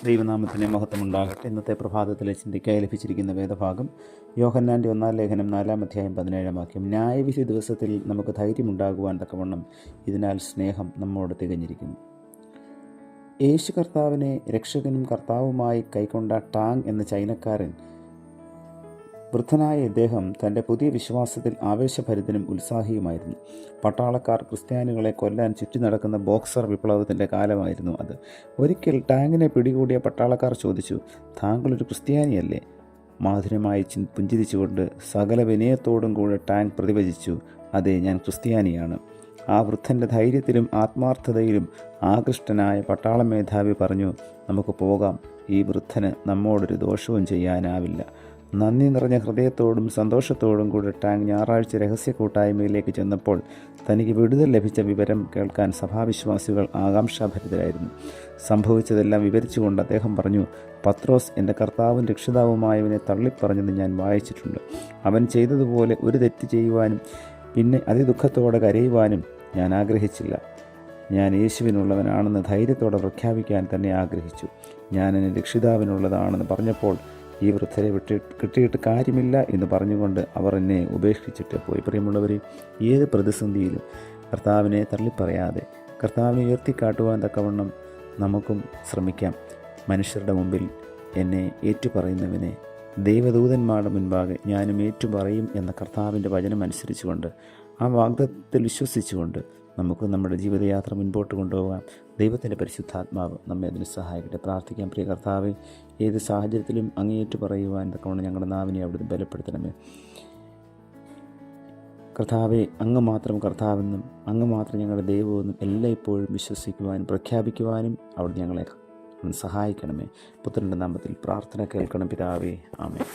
ദൈവനാമത്തിന് മഹത്വമുണ്ടാകട്ടെ. ഇന്നത്തെ പ്രഭാതത്തിലെ ചിന്തയ്ക്കായി ലഭിച്ചിരിക്കുന്ന വേദഭാഗം യോഹന്നാൻ്റെ 1-ാം ലേഖനം 4-ാം അധ്യായം 17-ാം വാക്യം. ന്യായവിധി ദിവസത്തിൽ നമുക്ക് ധൈര്യമുണ്ടാകുവാൻ തക്കവണ്ണം ഇതിനാൽ സ്നേഹം നമ്മോട് തികഞ്ഞിരിക്കുന്നു. യേശു കർത്താവിനെ രക്ഷകനും കർത്താവുമായി കൈക്കൊണ്ട ടാങ് എന്ന ചൈനക്കാരൻ, വൃദ്ധനായ ഇദ്ദേഹം തൻ്റെ പുതിയ വിശ്വാസത്തിൽ ആവേശഭരിതനും ഉത്സാഹിയുമായിരുന്നു. പട്ടാളക്കാർ ക്രിസ്ത്യാനികളെ കൊല്ലാൻ ചുറ്റി നടക്കുന്ന ബോക്സർ വിപ്ലവത്തിൻ്റെ കാലമായിരുന്നു അത്. ഒരിക്കൽ ടാങ്ങിനെ പിടികൂടിയ പട്ടാളക്കാർ ചോദിച്ചു, താങ്കളൊരു ക്രിസ്ത്യാനിയല്ലേ? മാധുര്യമായി പുഞ്ചിരിച്ചുകൊണ്ട് സകല വിനയത്തോടും കൂടെ ടാങ് പ്രതിവചിച്ചു, അതെ, ഞാൻ ക്രിസ്ത്യാനിയാണ്. ആ വൃദ്ധൻ്റെ ധൈര്യത്തിലും ആത്മാർത്ഥതയിലും ആകൃഷ്ടനായ പട്ടാള മേധാവി പറഞ്ഞു, നമുക്ക് പോകാം, ഈ വൃദ്ധന് നമ്മോടൊരു ദോഷവും ചെയ്യാനാവില്ല. നന്ദി നിറഞ്ഞ ഹൃദയത്തോടും സന്തോഷത്തോടും കൂടി ടാങ് ഞായറാഴ്ച രഹസ്യ കൂട്ടായ്മയിലേക്ക് ചെന്നപ്പോൾ തനിക്ക് വിടുതൽ ലഭിച്ച വിവരം കേൾക്കാൻ സഭാവിശ്വാസികൾ ആകാംക്ഷാഭരിതരായിരുന്നു. സംഭവിച്ചതെല്ലാം വിവരിച്ചുകൊണ്ട് അദ്ദേഹം പറഞ്ഞു, പത്രോസ് എൻ്റെ കർത്താവും രക്ഷിതാവുമായവനെ തള്ളിപ്പറഞ്ഞത് ഞാൻ വായിച്ചിട്ടുണ്ട്. അവൻ ചെയ്തതുപോലെ ഒരു തെറ്റ് ചെയ്യുവാനും പിന്നെ അതിദുഃഖത്തോടെ കരയുവാനും ഞാൻ ആഗ്രഹിച്ചില്ല. ഞാൻ യേശുവിനുള്ളവനാണെന്ന് ധൈര്യത്തോടെ പ്രഖ്യാപിക്കാൻ തന്നെ ആഗ്രഹിച്ചു. ഞാൻ എൻ്റെ രക്ഷിതാവിനുള്ളതാണെന്ന് പറഞ്ഞപ്പോൾ ഈ വൃദ്ധരെ കിട്ടിയിട്ട് കാര്യമില്ല എന്ന് പറഞ്ഞുകൊണ്ട് അവർ എന്നെ ഉപേക്ഷിച്ചിട്ട് പോയി. പ്രിയമുള്ളവരെ, ഏത് പ്രതിസന്ധിയിലും കർത്താവിനെ തള്ളിപ്പറയാതെ കർത്താവിനെ ഉയർത്തിക്കാട്ടുവാൻ തക്കവണ്ണം നമുക്കും ശ്രമിക്കാം. മനുഷ്യരുടെ മുമ്പിൽ എന്നെ ഏറ്റുപറയുന്നവനെ ദൈവദൂതന്മാരുടെ മുൻപാകെ ഞാനും ഏറ്റുപറയും എന്ന കർത്താവിൻ്റെ വചനം അനുസരിച്ചുകൊണ്ട് ആ വാഗ്ദത്തത്തിൽ വിശ്വസിച്ചുകൊണ്ട് നമുക്ക് നമ്മുടെ ജീവിതയാത്ര മുൻപോട്ട് കൊണ്ടുപോകാം. ദൈവത്തിൻ്റെ പരിശുദ്ധാത്മാവ് നമ്മെ അതിന് സഹായിക്കട്ടെ. പ്രാർത്ഥിക്കാം. പ്രിയ കർത്താവെ, ഏത് സാഹചര്യത്തിലും അങ്ങേറ്റു പറയുവാൻ തക്കവണ്ണം ഞങ്ങളുടെ നാവിനെ അവിടുന്ന് ബലപ്പെടുത്തണമേ. കർത്താവെ, അങ്ങ് മാത്രം കർത്താവെന്നും അങ്ങ് മാത്രം ഞങ്ങളുടെ ദൈവമെന്നും എല്ലായ്പ്പോഴും വിശ്വസിക്കുവാനും പ്രഖ്യാപിക്കുവാനും അവിടുന്ന് ഞങ്ങളെ സഹായിക്കണമേ. പുത്രൻ്റെ നാമത്തിൽ പ്രാർത്ഥന കേൾക്കണം പിതാവേ. ആമേൻ.